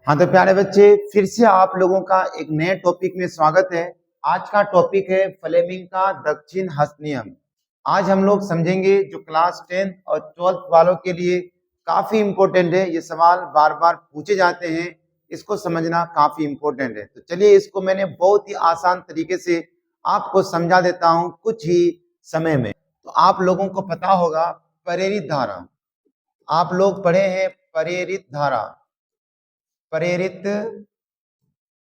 हाँ तो प्यारे बच्चे, फिर से आप लोगों का एक नए टॉपिक में स्वागत है। आज का टॉपिक है फ्लेमिंग का दक्षिण हस्त नियम। आज हम लोग समझेंगे जो क्लास 10th और 12th वालों के लिए काफी इम्पोर्टेंट है। ये सवाल बार बार पूछे जाते हैं, इसको समझना काफी इम्पोर्टेंट है। तो चलिए, इसको मैंने बहुत ही आसान तरीके से आपको समझा देता हूँ कुछ ही समय में। तो आप लोगों को पता होगा प्रेरित धारा, आप लोग पढ़े हैं प्रेरित धारा। प्रेरित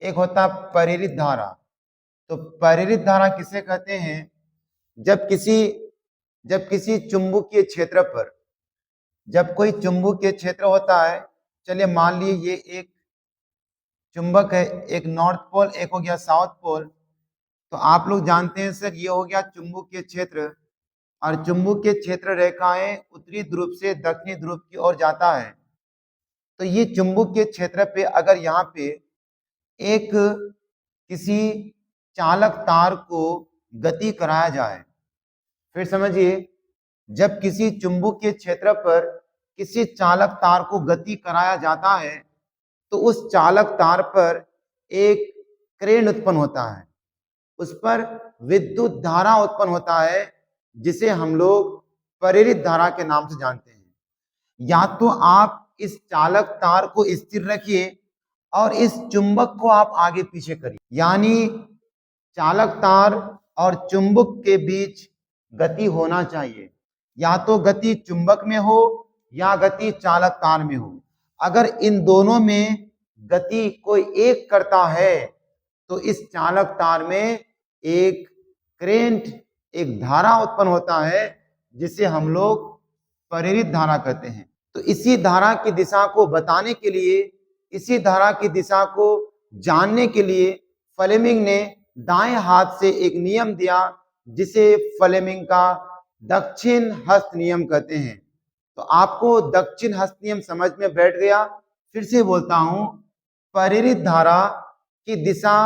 एक होता प्रेरित धारा। तो प्रेरित धारा किसे कहते हैं? जब किसी चुंबकीय क्षेत्र पर, जब कोई चुंबकीय क्षेत्र होता है, चलिए मान लीजिए ये एक चुंबक है, एक नॉर्थ पोल, एक हो गया साउथ पोल। तो आप लोग जानते हैं सर, ये हो गया चुंबकीय क्षेत्र, और चुंबकीय क्षेत्र रेखाएं उत्तरी ध्रुव से दक्षिणी ध्रुव की ओर जाता है। तो ये चुंबकीय क्षेत्र पे अगर यहाँ पे एक किसी चालक तार को गति कराया जाए, फिर समझिए, जब किसी चुंबकीय क्षेत्र पर किसी चालक तार को गति कराया जाता है तो उस चालक तार पर एक करेंट उत्पन्न होता है, उस पर विद्युत धारा उत्पन्न होता है, जिसे हम लोग प्रेरित धारा के नाम से जानते हैं। या तो आप इस चालक तार को स्थिर रखिए और इस चुंबक को आप आगे पीछे करिए, यानी चालक तार और चुंबक के बीच गति होना चाहिए। या तो गति चुंबक में हो या गति चालक तार में हो। अगर इन दोनों में गति कोई एक करता है तो इस चालक तार में एक करेंट, एक धारा उत्पन्न होता है, जिसे हम लोग प्रेरित धारा कहते हैं। तो इसी धारा की दिशा को बताने के लिए, इसी धारा की दिशा को जानने के लिए फ्लेमिंग ने दाएं हाथ से एक नियम दिया, जिसे फ्लेमिंग का दक्षिण हस्त नियम कहते हैं। तो आपको दक्षिण हस्त नियम समझ में बैठ गया? फिर से बोलता हूं, प्रेरित धारा की दिशा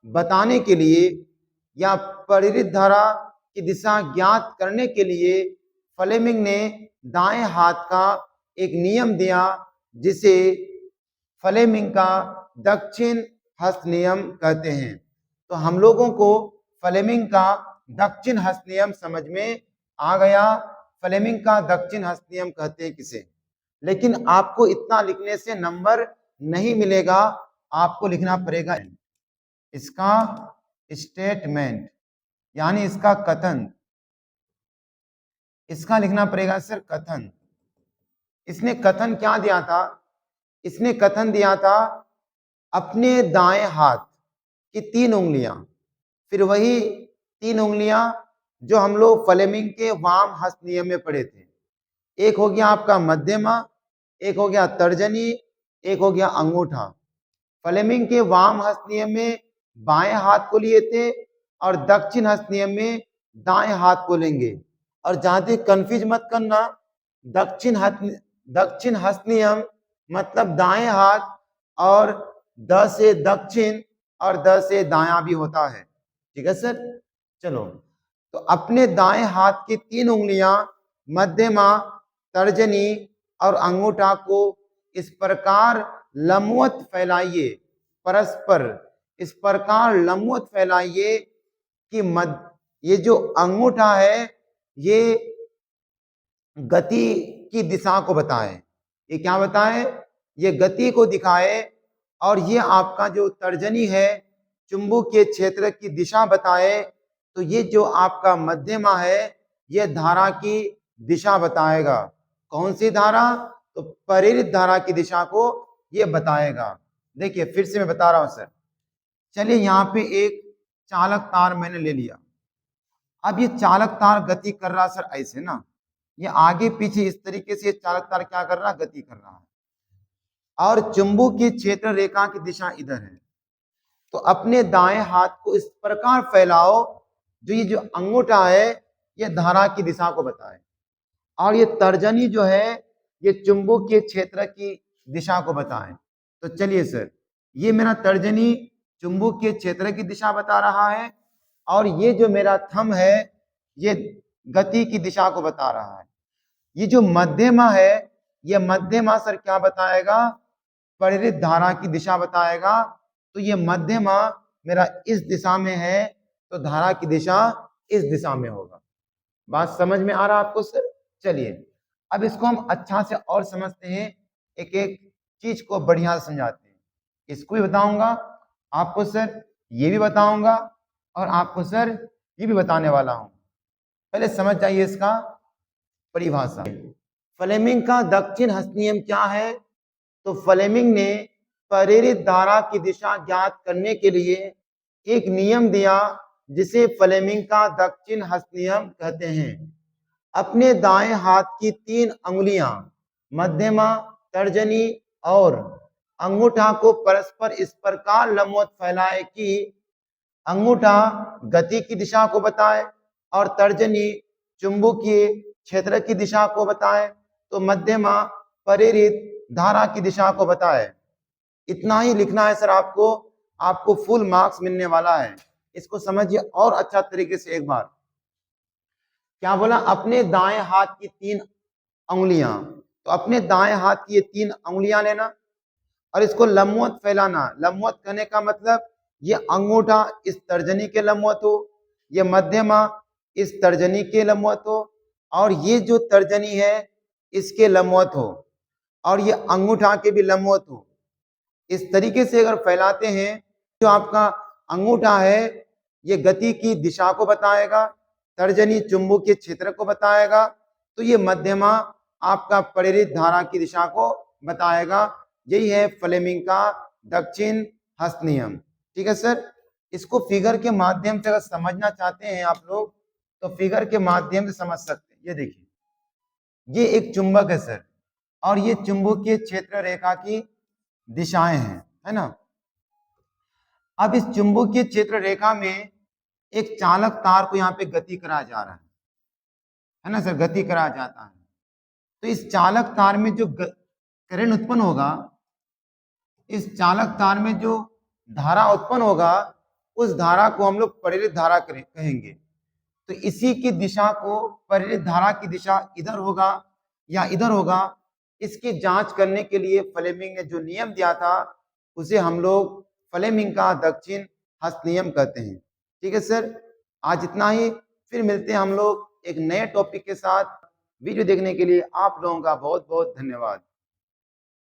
बताने के लिए या प्रेरित धारा की दिशा ज्ञात करने के लिए फ्लेमिंग ने दाएं हाथ का एक नियम दिया, जिसे फ्लेमिंग का दक्षिण हस्त नियम कहते हैं। तो हम लोगों को फ्लेमिंग का दक्षिण हस्त नियम समझ में आ गया। फ्लेमिंग का दक्षिण हस्त नियम कहते हैं किसे? लेकिन आपको इतना लिखने से नंबर नहीं मिलेगा, आपको लिखना पड़ेगा इसका स्टेटमेंट, यानी इसका कथन। इसका लिखना पड़ेगा सर कथन। इसने कथन क्या दिया था? इसने कथन दिया था अपने दाएं हाथ की 3 उंगलियां, फिर वही 3 उंगलियां जो हम लोग फ्लेमिंग के वाम हस्त नियम में पढ़े थे। एक हो गया आपका मध्यमा, एक हो गया तर्जनी, एक हो गया अंगूठा। फ्लेमिंग के वाम हस्त नियम में बाएं हाथ को लिए थे और दक्षिण हस्त नियम में दाएं हाथ को लेंगे। और जहां तक कंफ्यूज मत करना, दक्षिण हस्त नियम मतलब दाएं हाथ, और द से दक्षिण और द से दायां भी होता है। ठीक है सर? चलो, तो अपने दाएं हाथ की 3 उंगलियां मध्यमा, तर्जनी और अंगूठा को इस प्रकार लंबवत फैलाइए, परस्पर इस प्रकार लंबवत फैलाइए कि ये जो अंगूठा है ये गति की दिशा को बताए। ये क्या बताए? ये गति को दिखाए। और ये आपका जो तर्जनी है चुंबकीय क्षेत्र की दिशा बताए। तो ये जो आपका मध्यमा है ये धारा की दिशा बताएगा। कौन सी धारा? तो प्रेरित धारा की दिशा को ये बताएगा। देखिए फिर से मैं बता रहा हूं सर। चलिए, यहाँ पे एक चालक तार मैंने ले लिया। अब ये चालक तार गति कर रहा सर ऐसे ना, ये आगे पीछे इस तरीके से चालक तार क्या कर रहा? गति कर रहा है। और चुंबकीय क्षेत्र रेखा की दिशा इधर है। तो अपने दाएं हाथ को इस प्रकार फैलाओ जो ये जो अंगूठा है ये धारा की दिशा को बताए, और ये तर्जनी जो है ये चुंबकीय क्षेत्र की दिशा को बताए। तो चलिए सर, ये मेरा तर्जनी चुंबकीय क्षेत्र की दिशा बता रहा है, और ये जो मेरा थंब है ये गति की दिशा को बता रहा है। ये जो मध्यमा है, ये मध्यमा सर क्या बताएगा? प्रेरित धारा की दिशा बताएगा। तो ये मध्यमा मेरा इस दिशा में है, तो धारा की दिशा इस दिशा में होगा। बात समझ में आ रहा आपको सर? चलिए अब इसको हम अच्छा से और समझते हैं, एक एक चीज को बढ़िया से समझाते हैं। इसको भी बताऊंगा आपको सर, ये भी बताऊंगा, और आपको सर ये भी बताने वाला हूं। पहले समझ जाइए इसका परिभाषा। फ्लेमिंग का दक्षिण हस्त नियम क्या है? तो फ्लेमिंग ने प्रेरित धारा की दिशा ज्ञात करने के लिए एक नियम दिया, जिसे फ्लेमिंग का दक्षिण हस्त नियम कहते हैं। अपने दाएं हाथ की 3 अंगुलियां मध्यमा, तर्जनी और अंगूठा को परस्पर इस प्रकार लंबवत फैलाए कि अंगूठा गति की दिशा को बताए और तर्जनी चुंबकीय क्षेत्र की दिशा को बताए, तो मध्यमा प्रेरित धारा की दिशा को बताए। इतना ही लिखना है सर आपको फुल मार्क्स मिलने वाला है। इसको समझिए और अच्छा तरीके से एक बार। क्या बोला? अपने दाएं हाथ की 3 अंगुलियां, तो अपने दाएं हाथ की ये 3 अंगुलियां लेना और इसको लंबवत फैलाना। लंबवत करने का मतलब ये अंगूठा इस तर्जनी के लंबवत हो, ये मध्यमा इस तर्जनी के लंबवत हो, और ये जो तर्जनी है इसके लंबवत हो, और ये अंगूठा के भी लंबवत हो। इस तरीके से अगर फैलाते हैं, जो आपका अंगूठा है ये गति की दिशा को बताएगा, तर्जनी चुंबकीय क्षेत्र को बताएगा, तो ये मध्यमा आपका प्रेरित धारा की दिशा को बताएगा। यही है फ्लेमिंग का दक्षिण हस्त नियम। ठीक है सर, इसको फिगर के माध्यम से अगर समझना चाहते हैं आप लोग, तो फिगर के माध्यम से समझ सकते हैं। ये देखिए, ये एक चुंबक है सर, और ये चुंबकीय क्षेत्र रेखा की दिशाएं हैं, है ना। अब इस चुंबकीय क्षेत्र रेखा में एक चालक तार को यहाँ पे गति कराया जा रहा है ना सर, गति कराया जाता है। तो इस चालक तार में जो करंट उत्पन्न होगा, इस चालक तार में जो धारा उत्पन्न होगा, उस धारा को हम लोग प्रेरित धारा कहेंगे। तो इसी की दिशा को, प्रेरित धारा की दिशा इधर होगा या इधर होगा, इसकी जांच करने के लिए फ्लेमिंग ने जो नियम दिया था, उसे हम लोग फ्लेमिंग का दक्षिण हस्त नियम कहते हैं। ठीक है सर, आज इतना ही। फिर मिलते हैं हम लोग एक नए टॉपिक के साथ। वीडियो देखने के लिए आप लोगों का बहुत बहुत धन्यवाद।